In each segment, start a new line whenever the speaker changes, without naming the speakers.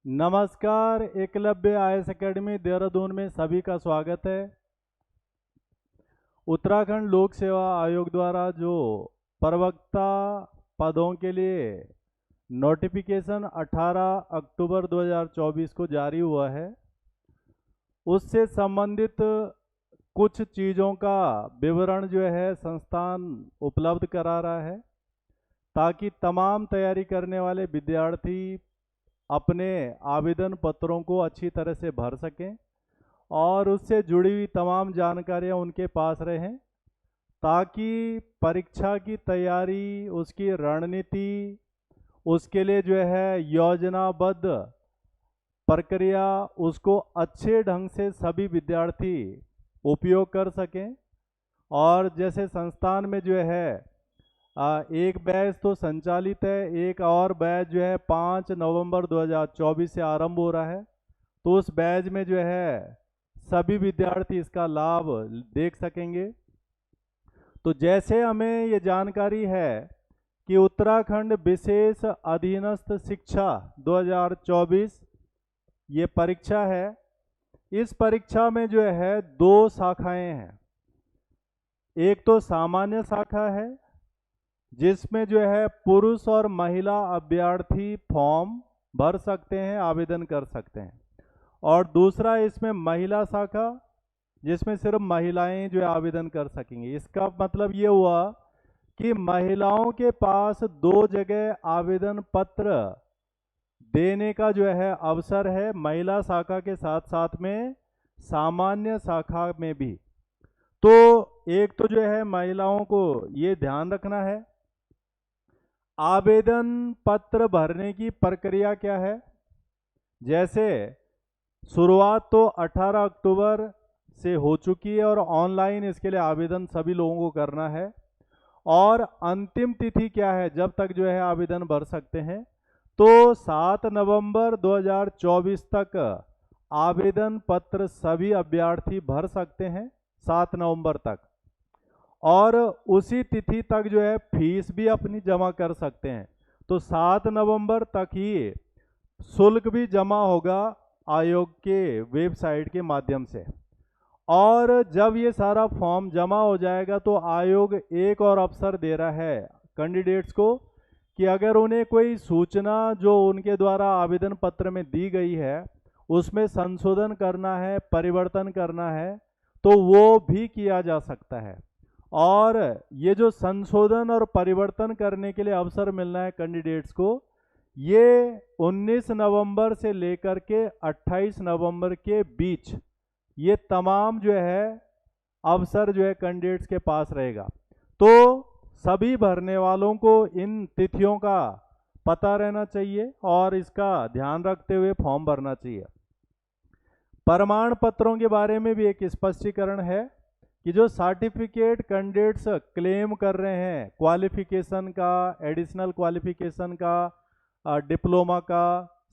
नमस्कार। Eklavya IAS academy Dehradun में सभी का स्वागत है। उत्तराखंड लोक सेवा आयोग द्वारा जो प्रवक्ता पदों के लिए नोटिफिकेशन 18 अक्टूबर 2024 को जारी हुआ है, उससे संबंधित कुछ चीज़ों का विवरण जो है संस्थान उपलब्ध करा रहा है, ताकि तमाम तैयारी करने वाले विद्यार्थी अपने आवेदन पत्रों को अच्छी तरह से भर सकें और उससे जुड़ी हुई तमाम जानकारियां उनके पास रहें, ताकि परीक्षा की तैयारी, उसकी रणनीति, उसके लिए जो है योजनाबद्ध प्रक्रिया, उसको अच्छे ढंग से सभी विद्यार्थी उपयोग कर सकें। और जैसे संस्थान में जो है एक बैच तो संचालित है, एक और बैच जो है 5 नवंबर 2024 से आरंभ हो रहा है, तो उस बैच में जो है सभी विद्यार्थी इसका लाभ देख सकेंगे। तो जैसे हमें ये जानकारी है कि उत्तराखंड विशेष अधीनस्थ शिक्षा 2024 ये परीक्षा है, इस परीक्षा में जो है 2 शाखाएं हैं। एक तो सामान्य शाखा है जिसमें जो है पुरुष और महिला अभ्यर्थी फॉर्म भर सकते हैं, आवेदन कर सकते हैं, और दूसरा इसमें महिला शाखा जिसमें सिर्फ महिलाएं जो है आवेदन कर सकेंगी। इसका मतलब ये हुआ कि महिलाओं के पास 2 जगह आवेदन पत्र देने का जो है अवसर है, महिला शाखा के साथ साथ में सामान्य शाखा में भी। तो एक तो जो है महिलाओं को ये ध्यान रखना है, आवेदन पत्र भरने की प्रक्रिया क्या है। जैसे शुरुआत तो 18 अक्टूबर से हो चुकी है और ऑनलाइन इसके लिए आवेदन सभी लोगों को करना है, और अंतिम तिथि क्या है जब तक जो है आवेदन भर सकते हैं, तो 7 नवंबर 2024 तक आवेदन पत्र सभी अभ्यर्थी भर सकते हैं, 7 नवंबर तक। और उसी तिथि तक जो है फीस भी अपनी जमा कर सकते हैं। तो 7 नवंबर तक ही शुल्क भी जमा होगा आयोग के वेबसाइट के माध्यम से। और जब ये सारा फॉर्म जमा हो जाएगा तो आयोग एक और अवसर दे रहा है कैंडिडेट्स को कि अगर उन्हें कोई सूचना जो उनके द्वारा आवेदन पत्र में दी गई है उसमें संशोधन करना है, परिवर्तन करना है, तो वो भी किया जा सकता है। और ये जो संशोधन और परिवर्तन करने के लिए अवसर मिलना है कैंडिडेट्स को, ये 19 नवंबर से लेकर के 28 नवंबर के बीच ये तमाम जो है अवसर जो है कैंडिडेट्स के पास रहेगा। तो सभी भरने वालों को इन तिथियों का पता रहना चाहिए और इसका ध्यान रखते हुए फॉर्म भरना चाहिए। प्रमाण पत्रों के बारे में भी एक स्पष्टीकरण है कि जो सर्टिफिकेट कैंडिडेट्स क्लेम कर रहे हैं, क्वालिफिकेशन का, एडिशनल क्वालिफिकेशन का, डिप्लोमा का,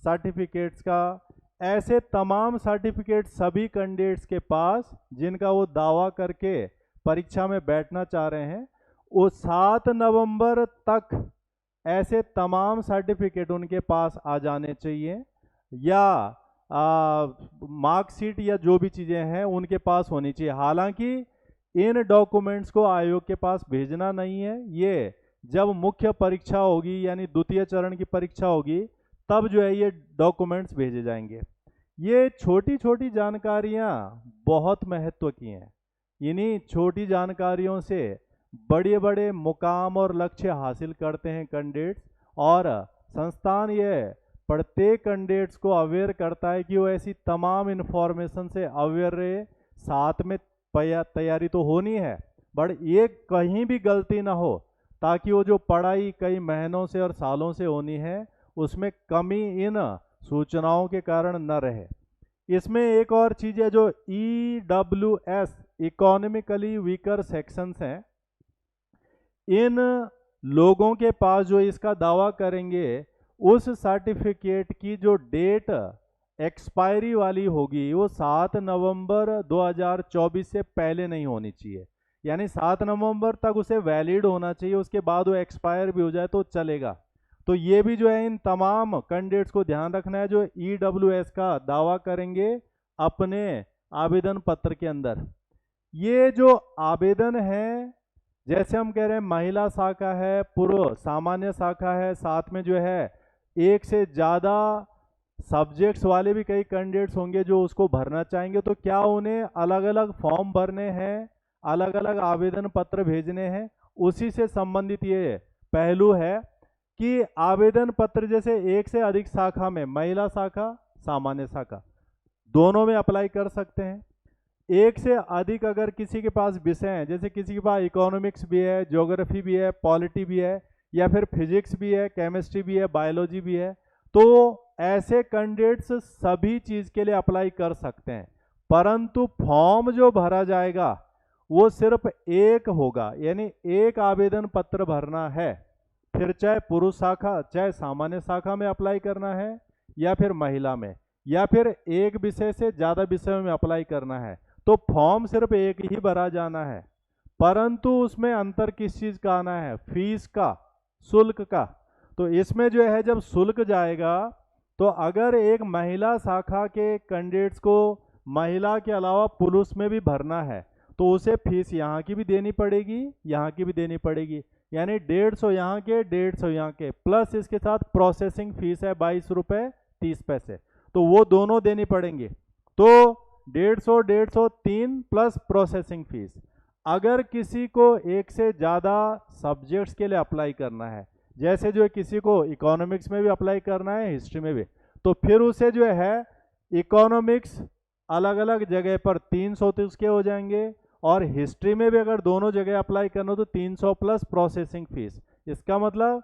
सर्टिफिकेट्स का, ऐसे तमाम सर्टिफिकेट सभी कैंडिडेट्स के पास जिनका वो दावा करके परीक्षा में बैठना चाह रहे हैं, वो 7 नवंबर तक ऐसे तमाम सर्टिफिकेट उनके पास आ जाने चाहिए, या मार्कशीट या जो भी चीज़ें हैं उनके पास होनी चाहिए। हालांकि इन डॉक्यूमेंट्स को आयोग के पास भेजना नहीं है, ये जब मुख्य परीक्षा होगी यानी द्वितीय चरण की परीक्षा होगी तब जो है ये डॉक्यूमेंट्स भेजे जाएंगे। ये छोटी छोटी जानकारियां बहुत महत्व की हैं। इन्हीं छोटी जानकारियों से बड़े बड़े मुकाम और लक्ष्य हासिल करते हैं कैंडिडेट्स, और संस्थान ये प्रत्येक कैंडिडेट्स को अवेयर करता है कि वो ऐसी तमाम इन्फॉर्मेशन से अवेयर रहे। साथ में तैयारी तो होनी है, बट ये कहीं भी गलती ना हो, ताकि वो जो पढ़ाई कई महीनों से और सालों से होनी है उसमें कमी इन सूचनाओं के कारण न रहे। इसमें एक और चीज़ है जो EWS इकोनॉमिकली वीकर सेक्शंस हैं, इन लोगों के पास जो इसका दावा करेंगे उस सर्टिफिकेट की जो डेट एक्सपायरी वाली होगी वो 7 नवंबर 2024 से पहले नहीं होनी चाहिए। यानी 7 नवंबर तक उसे वैलिड होना चाहिए, उसके बाद वो एक्सपायर भी हो जाए तो चलेगा। तो ये भी जो है इन तमाम कैंडिडेट्स को ध्यान रखना है जो EWS का दावा करेंगे अपने आवेदन पत्र के अंदर। ये जो आवेदन है, जैसे हम कह रहे हैं महिला शाखा है, पूर्व सामान्य शाखा है, साथ में जो है एक से ज़्यादा सब्जेक्ट्स वाले भी कई कैंडिडेट्स होंगे जो उसको भरना चाहेंगे, तो क्या उन्हें अलग अलग फॉर्म भरने हैं, अलग अलग आवेदन पत्र भेजने हैं? उसी से संबंधित ये पहलू है कि आवेदन पत्र जैसे एक से अधिक शाखा में, महिला शाखा सामान्य शाखा दोनों में अप्लाई कर सकते हैं। एक से अधिक अगर किसी के पास विषय हैं, जैसे किसी के पास इकोनॉमिक्स भी है, ज्योग्राफी भी है, पॉलिटी भी है, या फिर फिजिक्स भी है, केमिस्ट्री भी है, बायोलॉजी भी है, तो ऐसे कैंडिडेट्स सभी चीज़ के लिए अप्लाई कर सकते हैं। परंतु फॉर्म जो भरा जाएगा वो सिर्फ एक होगा, यानी एक आवेदन पत्र भरना है, फिर चाहे पुरुष शाखा चाहे सामान्य शाखा में अप्लाई करना है, या फिर महिला में, या फिर एक विषय से ज़्यादा विषयों में अप्लाई करना है, तो फॉर्म सिर्फ एक ही भरा जाना है। परंतु उसमें अंतर किस चीज़ का आना है? फीस का, शुल्क का। तो इसमें जो है जब शुल्क जाएगा, तो अगर एक महिला शाखा के कैंडिडेट्स को महिला के अलावा पुरुष में भी भरना है, तो उसे फीस यहाँ की भी देनी पड़ेगी, यहाँ की भी देनी पड़ेगी, यानी 150 यहाँ के 150 यहाँ के, प्लस इसके साथ प्रोसेसिंग फीस है 22 रुपये 30 पैसे, तो वो दोनों देनी पड़ेंगे। तो 150 3 प्लस प्रोसेसिंग फीस। अगर किसी को एक से ज़्यादा सब्जेक्ट्स के लिए अप्लाई करना है, जैसे जो किसी को इकोनॉमिक्स में भी अप्लाई करना है, हिस्ट्री में भी, तो फिर उसे जो है इकोनॉमिक्स अलग अलग जगह पर 300 तो उसके हो जाएंगे, और हिस्ट्री में भी अगर दोनों जगह अप्लाई करना हो तो 300 प्लस प्रोसेसिंग फीस। इसका मतलब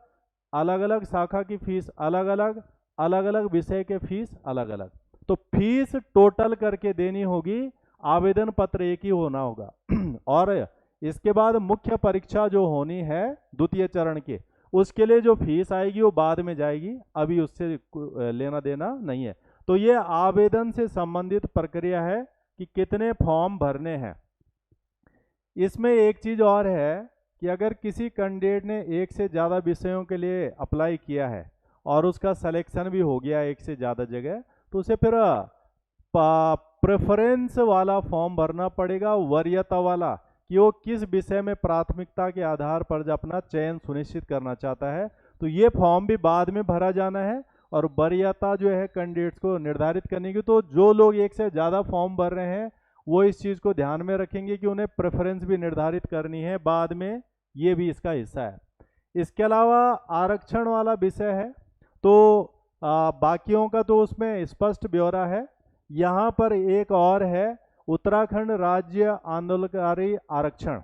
अलग अलग शाखा की फीस अलग अलग, अलग अलग विषय के फीस अलग अलग, तो फीस टोटल करके देनी होगी, आवेदन पत्र एक ही होना होगा। और इसके बाद मुख्य परीक्षा जो होनी है द्वितीय चरण के, उसके लिए जो फीस आएगी वो बाद में जाएगी, अभी उससे लेना देना नहीं है। तो ये आवेदन से संबंधित प्रक्रिया है कि कितने फॉर्म भरने हैं। इसमें एक चीज़ और है कि अगर किसी कैंडिडेट ने एक से ज़्यादा विषयों के लिए अप्लाई किया है और उसका सिलेक्शन भी हो गया एक से ज़्यादा जगह, तो उसे फिर प्रेफरेंस वाला फॉर्म भरना पड़ेगा, वरीयता वाला, कि वो किस विषय में प्राथमिकता के आधार पर अपना चयन सुनिश्चित करना चाहता है। तो ये फॉर्म भी बाद में भरा जाना है, और वरीयता जो है कैंडिडेट्स को निर्धारित करने की, तो जो लोग एक से ज़्यादा फॉर्म भर रहे हैं वो इस चीज़ को ध्यान में रखेंगे कि उन्हें प्रेफरेंस भी निर्धारित करनी है बाद में, ये भी इसका हिस्सा है। इसके अलावा आरक्षण वाला विषय है, तो बाकियों का तो उसमें स्पष्ट ब्यौरा है। यहाँ पर एक और है उत्तराखंड राज्य आंदोलनकारी आरक्षण।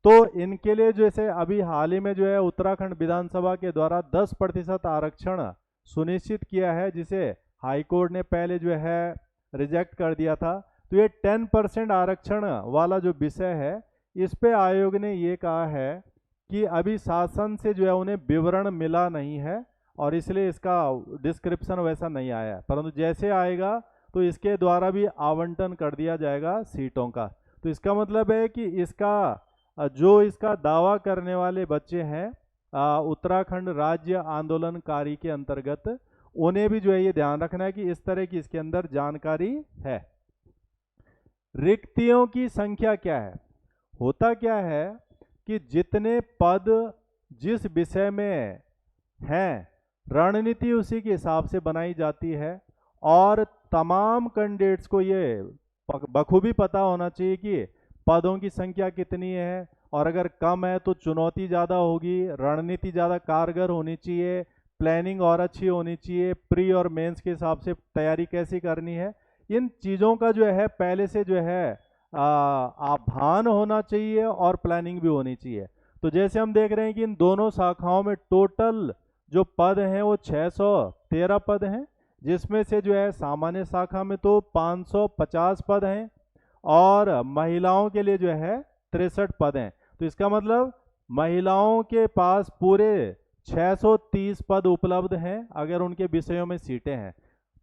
तो इनके लिए जैसे अभी हाल ही में जो है उत्तराखंड विधानसभा के द्वारा 10% आरक्षण सुनिश्चित किया है, जिसे हाईकोर्ट ने पहले जो है रिजेक्ट कर दिया था। तो ये 10% आरक्षण वाला जो विषय है, इस पे आयोग ने ये कहा है कि अभी शासन से जो है उन्हें विवरण मिला नहीं है, और इसलिए इसका डिस्क्रिप्शन वैसा नहीं आया है, परंतु जैसे आएगा तो इसके द्वारा भी आवंटन कर दिया जाएगा सीटों का। तो इसका मतलब है कि इसका दावा करने वाले बच्चे हैं उत्तराखंड राज्य आंदोलनकारी के अंतर्गत, उन्हें भी जो है ये ध्यान रखना है कि इस तरह की इसके अंदर जानकारी है। रिक्तियों की संख्या क्या है? होता क्या है कि जितने पद जिस विषय में हैं, रणनीति उसी के हिसाब से बनाई जाती है, और तमाम कैंडिडेट्स को ये बखूबी पता होना चाहिए कि पदों की संख्या कितनी है, और अगर कम है तो चुनौती ज़्यादा होगी, रणनीति ज़्यादा कारगर होनी चाहिए, प्लानिंग और अच्छी होनी चाहिए, प्री और मेंस के हिसाब से तैयारी कैसी करनी है, इन चीज़ों का जो है पहले से जो है आभान होना चाहिए, और प्लानिंग भी होनी चाहिए। तो जैसे हम देख रहे हैं कि इन दोनों शाखाओं में टोटल जो पद हैं वो 613 पद हैं, जिसमें से जो है सामान्य शाखा में तो 550 पद हैं, और महिलाओं के लिए जो है 63 पद हैं। तो इसका मतलब महिलाओं के पास पूरे 630 पद उपलब्ध हैं अगर उनके विषयों में सीटें हैं,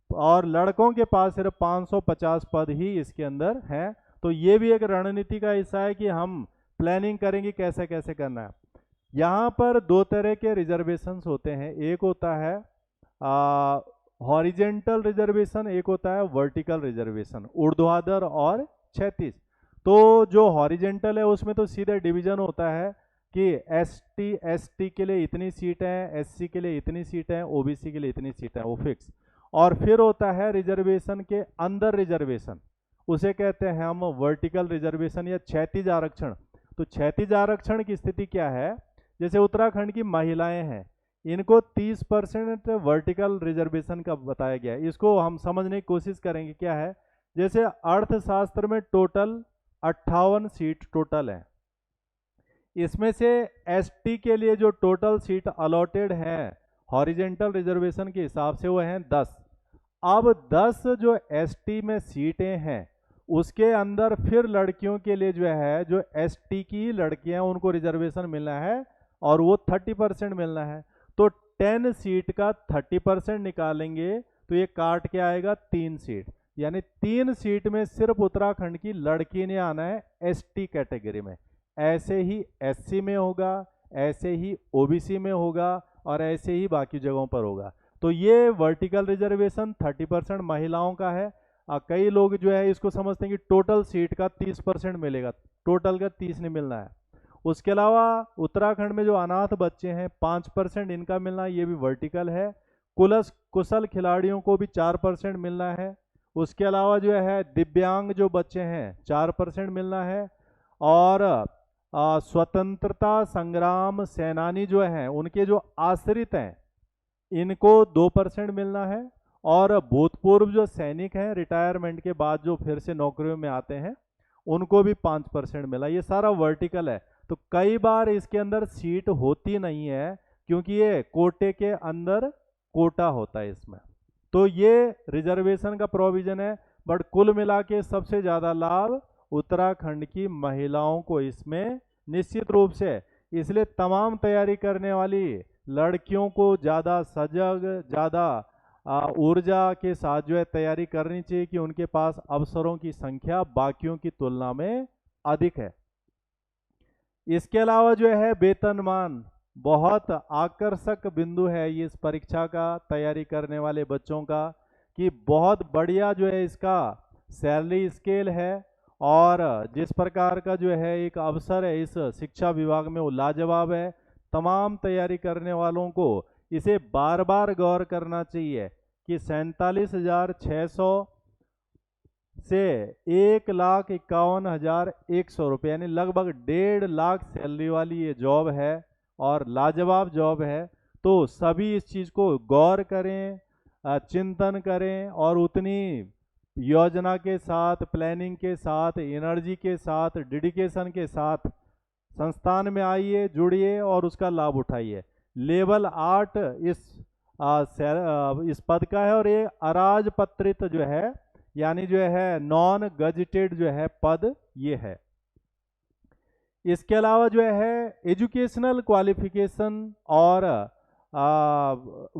और लड़कों के पास सिर्फ 550 पद ही इसके अंदर हैं। तो ये भी एक रणनीति का हिस्सा है कि हम प्लानिंग करेंगे कैसे कैसे करना है। यहाँ पर दो तरह के रिजर्वेशंस होते हैं, एक होता है हॉरिजेंटल रिजर्वेशन, एक होता है वर्टिकल रिजर्वेशन, ऊर्ध्वाधर और क्षैतिज। तो जो हॉरिजेंटल है उसमें तो सीधे डिवीजन होता है कि एसटी के लिए इतनी सीट है, एससी के लिए इतनी सीट है, ओबीसी के लिए इतनी सीट है, वो फिक्स। और फिर होता है रिजर्वेशन के अंदर रिजर्वेशन, उसे कहते हैं हम वर्टिकल रिजर्वेशन या क्षैतिज आरक्षण। तो क्षैतिज आरक्षण की स्थिति क्या है, जैसे उत्तराखंड की महिलाएं हैं, इनको 30% वर्टिकल रिजर्वेशन का बताया गया है। इसको हम समझने की कोशिश करेंगे क्या है। जैसे अर्थशास्त्र में टोटल 58 सीट टोटल है, इसमें से एसटी के लिए जो टोटल सीट अलॉटेड है हॉरिजेंटल रिजर्वेशन के हिसाब से वो हैं 10। अब 10 जो एसटी में सीटें हैं उसके अंदर फिर लड़कियों के लिए जो है, जो एसटी की लड़कियां उनको रिजर्वेशन मिलना है और वो 30% मिलना है। तो 10 सीट का 30% निकालेंगे तो ये काट के आएगा 3 सीट, यानी 3 सीट में सिर्फ उत्तराखंड की लड़की ने आना है एसटी कैटेगरी में। ऐसे ही एससी में होगा, ऐसे ही ओबीसी में होगा और ऐसे ही बाकी जगहों पर होगा। तो ये वर्टिकल रिजर्वेशन 30% महिलाओं का है। कई लोग जो है इसको समझते हैं कि टोटल सीट का 30% मिलेगा, टोटल का 30 नहीं मिलना है। उसके अलावा उत्तराखंड में जो अनाथ बच्चे हैं 5% इनका मिलना, ये भी वर्टिकल है। कुशल खिलाड़ियों को भी 4% मिलना है। उसके अलावा जो है दिव्यांग जो बच्चे हैं 4% मिलना है। और स्वतंत्रता संग्राम सेनानी जो हैं उनके जो आश्रित हैं इनको 2% मिलना है। और भूतपूर्व जो सैनिक हैं रिटायरमेंट के बाद जो फिर से नौकरियों में आते हैं उनको भी 5% मिला। ये सारा वर्टिकल है। तो कई बार इसके अंदर सीट होती नहीं है क्योंकि ये कोटे के अंदर कोटा होता है इसमें। तो ये रिजर्वेशन का प्रोविजन है। बट कुल मिला के सबसे ज़्यादा लाभ उत्तराखंड की महिलाओं को इसमें निश्चित रूप से, इसलिए तमाम तैयारी करने वाली लड़कियों को ज़्यादा सजग, ज़्यादा ऊर्जा के साथ जो है तैयारी करनी चाहिए कि उनके पास अवसरों की संख्या बाकियों की तुलना में अधिक है। इसके अलावा जो है वेतनमान बहुत आकर्षक बिंदु है ये इस परीक्षा का तैयारी करने वाले बच्चों का, कि बहुत बढ़िया जो है इसका सैलरी स्केल है। और जिस प्रकार का जो है एक अवसर है इस शिक्षा विभाग में वो लाजवाब है। तमाम तैयारी करने वालों को इसे बार बार गौर करना चाहिए कि 47,600 से 1,51,100 रुपये, यानी लगभग 1.5 लाख सैलरी वाली ये जॉब है और लाजवाब जॉब है। तो सभी इस चीज़ को गौर करें, चिंतन करें और उतनी योजना के साथ, प्लानिंग के साथ, एनर्जी के साथ, डेडिकेशन के साथ संस्थान में आइए, जुड़िए और उसका लाभ उठाइए। लेवल 8 इस पद का है और ये अराजपत्रित जो है, यानी जो है नॉन गजेटेड जो है पद ये है। इसके अलावा जो है एजुकेशनल क्वालिफिकेशन और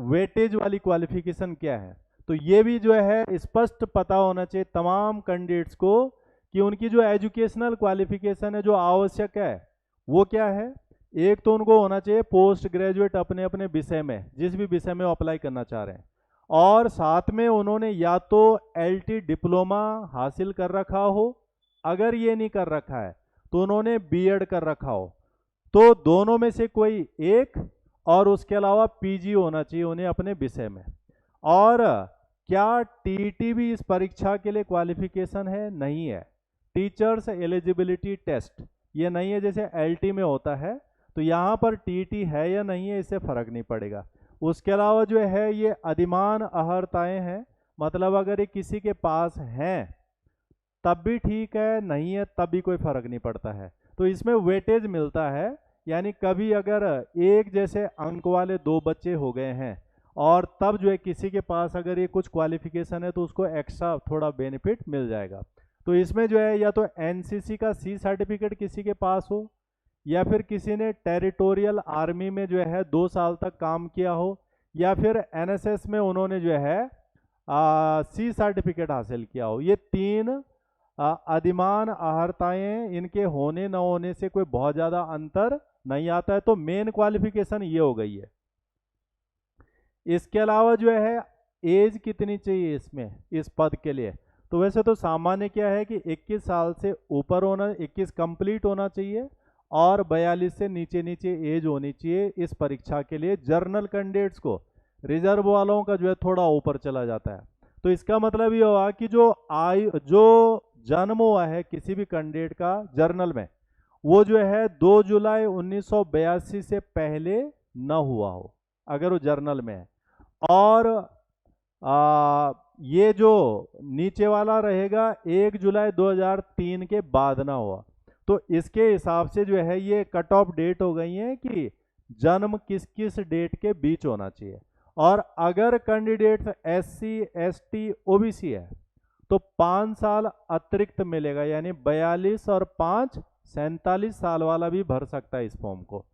वेटेज वाली क्वालिफिकेशन क्या है, तो ये भी जो है स्पष्ट पता होना चाहिए तमाम कैंडिडेट्स को कि उनकी जो एजुकेशनल क्वालिफिकेशन है जो आवश्यक है वो क्या है। एक तो उनको होना चाहिए पोस्ट ग्रेजुएट अपने अपने विषय में, जिस भी विषय में वो अप्लाई करना चाह रहे हैं, और साथ में उन्होंने या तो एलटी डिप्लोमा हासिल कर रखा हो, अगर ये नहीं कर रखा है तो उन्होंने बीएड कर रखा हो। तो दोनों में से कोई एक, और उसके अलावा पीजी होना चाहिए उन्हें अपने विषय में। और क्या टीईटी भी इस परीक्षा के लिए क्वालिफिकेशन है? नहीं है। टीचर्स एलिजिबिलिटी टेस्ट ये नहीं है जैसे एलटी में होता है, तो यहाँ पर टीईटी है या नहीं है इससे फर्क नहीं पड़ेगा। उसके अलावा जो है ये अधिमान अहर्ताएं हैं, मतलब अगर ये किसी के पास हैं तब भी ठीक है, नहीं है तब भी कोई फर्क नहीं पड़ता है। तो इसमें वेटेज मिलता है, यानी कभी अगर एक जैसे अंक वाले 2 बच्चे हो गए हैं और तब जो है किसी के पास अगर ये कुछ क्वालिफिकेशन है तो उसको एक्स्ट्रा थोड़ा बेनिफिट मिल जाएगा। तो इसमें जो है या तो एनसीसी का सी सर्टिफिकेट किसी के पास हो, या फिर किसी ने टेरिटोरियल आर्मी में जो है 2 साल तक काम किया हो, या फिर एनएसएस में उन्होंने जो है सी सर्टिफिकेट हासिल किया हो। ये 3 अधिमान अहर्ताएं, इनके होने न होने से कोई बहुत ज़्यादा अंतर नहीं आता है, तो मेन क्वालिफिकेशन ये हो गई है। इसके अलावा जो है एज कितनी चाहिए इसमें, इस पद के लिए, तो वैसे तो सामान्य क्या है कि 21 साल से ऊपर होना, 21 कंप्लीट होना चाहिए और 42 से नीचे नीचे एज होनी चाहिए इस परीक्षा के लिए। जर्नल कैंडिडेट्स को, रिजर्व वालों का जो है थोड़ा ऊपर चला जाता है। तो इसका मतलब ये हुआ कि जो जन्म हुआ है किसी भी कैंडिडेट का जर्नल में, वो जो है 2 जुलाई 1982 से पहले न हुआ हो, अगर वो जर्नल में है। और ये जो नीचे वाला रहेगा 1 जुलाई 2003 के बाद ना हुआ। तो इसके हिसाब से जो है ये कट ऑफ डेट हो गई है कि जन्म किस किस डेट के बीच होना चाहिए। और अगर कैंडिडेट SC ST OBC है तो 5 साल अतिरिक्त मिलेगा, यानी 42 और 5 47 साल वाला भी भर सकता है इस फॉर्म को।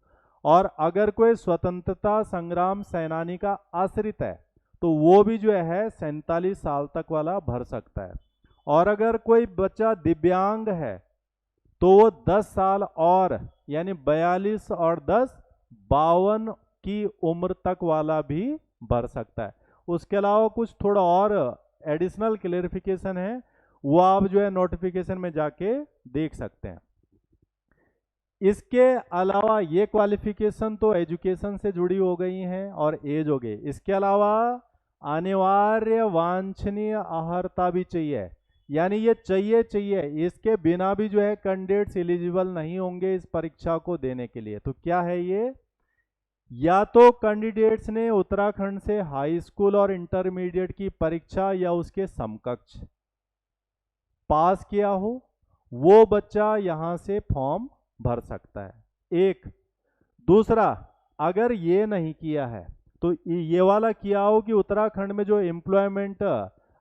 और अगर कोई स्वतंत्रता संग्राम सेनानी का आश्रित है तो वो भी जो है 47 साल तक वाला भर सकता है। और अगर कोई बच्चा दिव्यांग है तो वो 10 साल और, यानी 42 और 10 52 की उम्र तक वाला भी भर सकता है। उसके अलावा कुछ थोड़ा और एडिशनल क्लेरिफिकेशन है, वो आप जो है नोटिफिकेशन में जाके देख सकते हैं। इसके अलावा ये क्वालिफिकेशन तो एजुकेशन से जुड़ी हो गई हैं और एज हो गई। इसके अलावा अनिवार्य वांछनीय अर्हता भी चाहिए, यानी ये चाहिए, इसके बिना भी जो है कैंडिडेट्स एलिजिबल नहीं होंगे इस परीक्षा को देने के लिए। तो क्या है ये, या तो कैंडिडेट्स ने उत्तराखंड से हाई स्कूल और इंटरमीडिएट की परीक्षा या उसके समकक्ष पास किया हो, वो बच्चा यहां से फॉर्म भर सकता है। एक दूसरा, अगर ये नहीं किया है तो ये वाला किया हो कि उत्तराखंड में जो एम्प्लॉयमेंट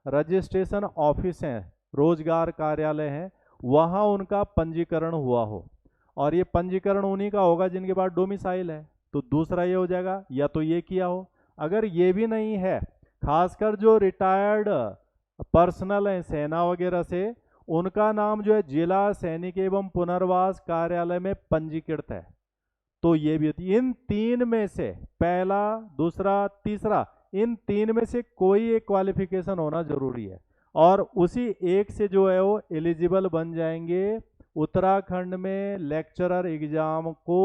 रजिस्ट्रेशन ऑफिस हैं, रोजगार कार्यालय हैं, वहां उनका पंजीकरण हुआ हो, और ये पंजीकरण उन्हीं का होगा जिनके पास डोमिसाइल है। तो दूसरा ये हो जाएगा, या तो ये किया हो। अगर ये भी नहीं है, खासकर जो रिटायर्ड पर्सनल हैं सेना वगैरह से, उनका नाम जो है जिला सैनिक एवं पुनर्वास कार्यालय में पंजीकृत है, तो ये भी होती है। इन तीन में से पहला, दूसरा, तीसरा, इन तीन में से कोई एक क्वालिफिकेशन होना जरूरी है, और उसी एक से जो है वो एलिजिबल बन जाएंगे उत्तराखंड में लेक्चरर एग्जाम को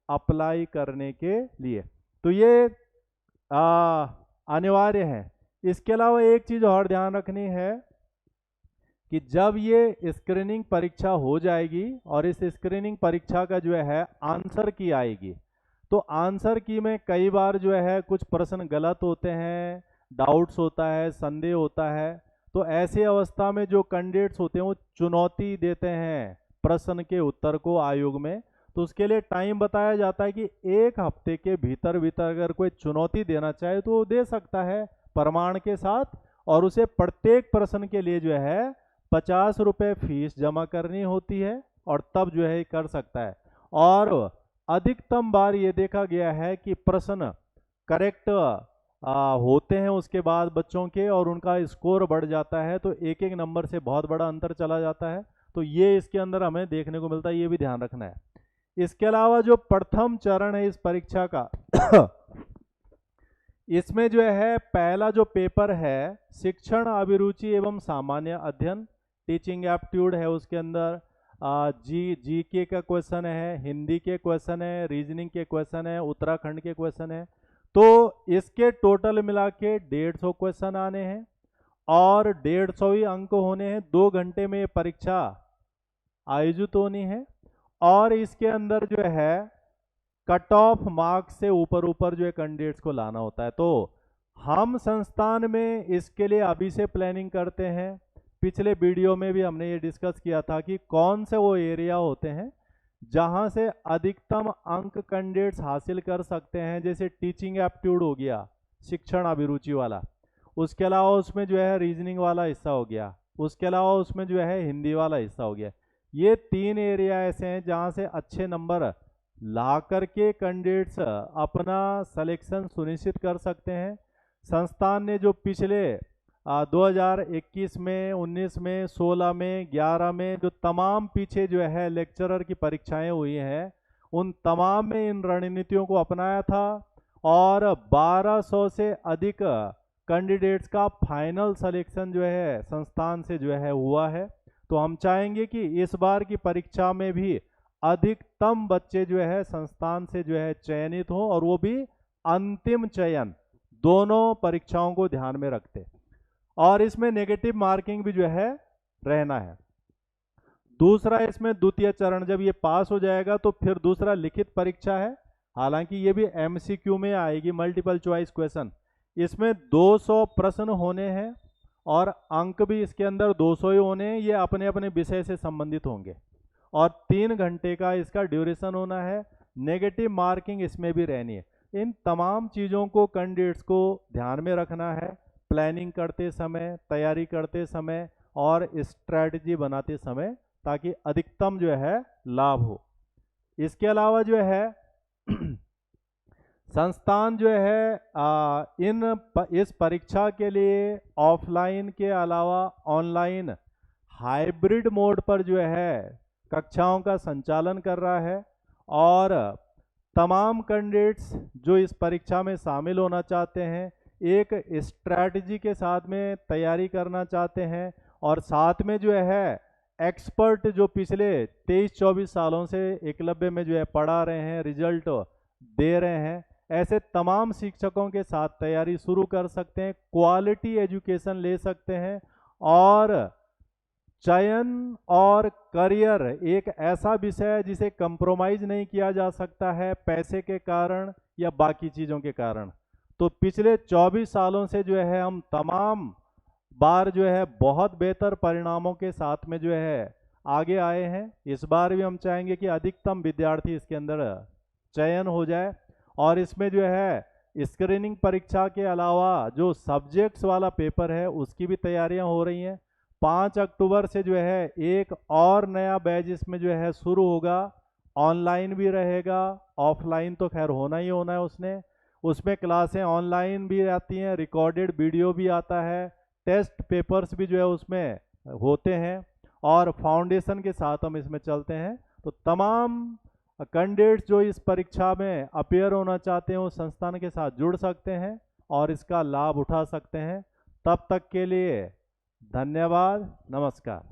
अप्लाई करने के लिए। तो ये अनिवार्य है। इसके अलावा एक चीज और ध्यान रखनी है कि जब ये स्क्रीनिंग परीक्षा हो जाएगी और इस स्क्रीनिंग परीक्षा का जो है आंसर की आएगी, तो आंसर की में कई बार जो है कुछ प्रश्न गलत होते हैं, डाउट्स होता है, संदेह होता है। तो ऐसी अवस्था में जो कैंडिडेट्स होते हैं वो चुनौती देते हैं प्रश्न के उत्तर को आयोग में। तो उसके लिए टाइम बताया जाता है कि 1 हफ्ते के भीतर भीतर अगर कोई चुनौती देना चाहे तो वो दे सकता है प्रमाण के साथ, और उसे प्रत्येक प्रश्न के लिए जो है 50 रुपये फीस जमा करनी होती है, और तब जो है कर सकता है। और अधिकतम बार ये देखा गया है कि प्रश्न करेक्ट होते हैं उसके बाद बच्चों के, और उनका स्कोर बढ़ जाता है, तो एक एक नंबर से बहुत बड़ा अंतर चला जाता है। तो ये इसके अंदर हमें देखने को मिलता है, ये भी ध्यान रखना है। इसके अलावा जो प्रथम चरण है इस परीक्षा का इसमें जो है पहला जो पेपर है शिक्षण अभिरुचि एवं सामान्य अध्ययन, टीचिंग एप्टीट्यूड है, उसके अंदर जीके का क्वेश्चन है, हिंदी के क्वेश्चन है, रीजनिंग के क्वेश्चन है, उत्तराखंड के क्वेश्चन है। तो इसके टोटल मिला के 150 क्वेश्चन आने हैं और 150 ही अंक होने हैं। 2 घंटे में ये परीक्षा आयोजित होनी है, और इसके अंदर जो है कट ऑफ मार्क्स से ऊपर ऊपर जो है कैंडिडेट्स को लाना होता है। तो हम संस्थान में इसके लिए अभी से प्लानिंग करते हैं। पिछले वीडियो में भी हमने ये डिस्कस किया था कि कौन से वो एरिया होते हैं जहां से अधिकतम अंक कैंडिडेट्स हासिल कर सकते हैं। जैसे टीचिंग एप्टीट्यूड हो गया, शिक्षण अभिरुचि वाला, उसके अलावा उसमें जो है रीजनिंग वाला हिस्सा हो गया, उसके अलावा उसमें जो है हिंदी वाला हिस्सा हो गया। ये 3 एरिया ऐसे हैं जहां से अच्छे नंबर ला करके कैंडिडेट्स अपना सिलेक्शन सुनिश्चित कर सकते हैं। संस्थान ने जो पिछले 2021 में, 19 में, 16 में, 11 में जो तमाम पीछे जो है लेक्चरर की परीक्षाएं हुई हैं, उन तमाम में इन रणनीतियों को अपनाया था और 1200 से अधिक कैंडिडेट्स का फाइनल सिलेक्शन जो है संस्थान से जो है हुआ है। तो हम चाहेंगे कि इस बार की परीक्षा में भी अधिकतम बच्चे जो है संस्थान से जो है चयनित हों और वो भी अंतिम चयन, दोनों परीक्षाओं को ध्यान में रखते, और इसमें नेगेटिव मार्किंग भी जो है रहना है। दूसरा, इसमें द्वितीय चरण जब ये पास हो जाएगा तो फिर दूसरा लिखित परीक्षा है। हालांकि ये भी एमसीक्यू में आएगी, मल्टीपल चॉइस क्वेश्चन। इसमें 200 प्रश्न होने हैं और अंक भी इसके अंदर 200 ही होने हैं। ये अपने अपने विषय से संबंधित होंगे और 3 घंटे का इसका ड्यूरेशन होना है। नेगेटिव मार्किंग इसमें भी रहनी है। इन तमाम चीज़ों को कैंडिडेट्स को ध्यान में रखना है प्लानिंग करते समय, तैयारी करते समय और स्ट्रैटेजी बनाते समय, ताकि अधिकतम जो है लाभ हो। इसके अलावा जो है संस्थान जो है इस परीक्षा के लिए ऑफलाइन के अलावा ऑनलाइन हाइब्रिड मोड पर जो है कक्षाओं का संचालन कर रहा है और तमाम कैंडिडेट्स जो इस परीक्षा में शामिल होना चाहते हैं, एक स्ट्रैटेजी के साथ में तैयारी करना चाहते हैं और साथ में जो है एक्सपर्ट जो पिछले 23-24 सालों से एकलव्य में जो है पढ़ा रहे हैं, रिजल्ट दे रहे हैं, ऐसे तमाम शिक्षकों के साथ तैयारी शुरू कर सकते हैं, क्वालिटी एजुकेशन ले सकते हैं। और चयन और करियर एक ऐसा विषय है जिसे कंप्रोमाइज नहीं किया जा सकता है पैसे के कारण या बाकी चीज़ों के कारण। तो पिछले 24 सालों से जो है हम तमाम बार जो है बहुत बेहतर परिणामों के साथ में जो है आगे आए हैं। इस बार भी हम चाहेंगे कि अधिकतम विद्यार्थी इसके अंदर चयन हो जाए और इसमें जो है स्क्रीनिंग परीक्षा के अलावा जो सब्जेक्ट्स वाला पेपर है उसकी भी तैयारियां हो रही हैं। 5 अक्टूबर से जो है एक और नया बैच इसमें जो है शुरू होगा, ऑनलाइन भी रहेगा, ऑफलाइन तो खैर होना ही होना है। उसमें क्लासें ऑनलाइन भी आती हैं, रिकॉर्डेड वीडियो भी आता है, टेस्ट पेपर्स भी जो है उसमें होते हैं और फाउंडेशन के साथ हम इसमें चलते हैं। तो तमाम कैंडिडेट्स जो इस परीक्षा में अपेयर होना चाहते हैं वो संस्थान के साथ जुड़ सकते हैं और इसका लाभ उठा सकते हैं। तब तक के लिए धन्यवाद, नमस्कार।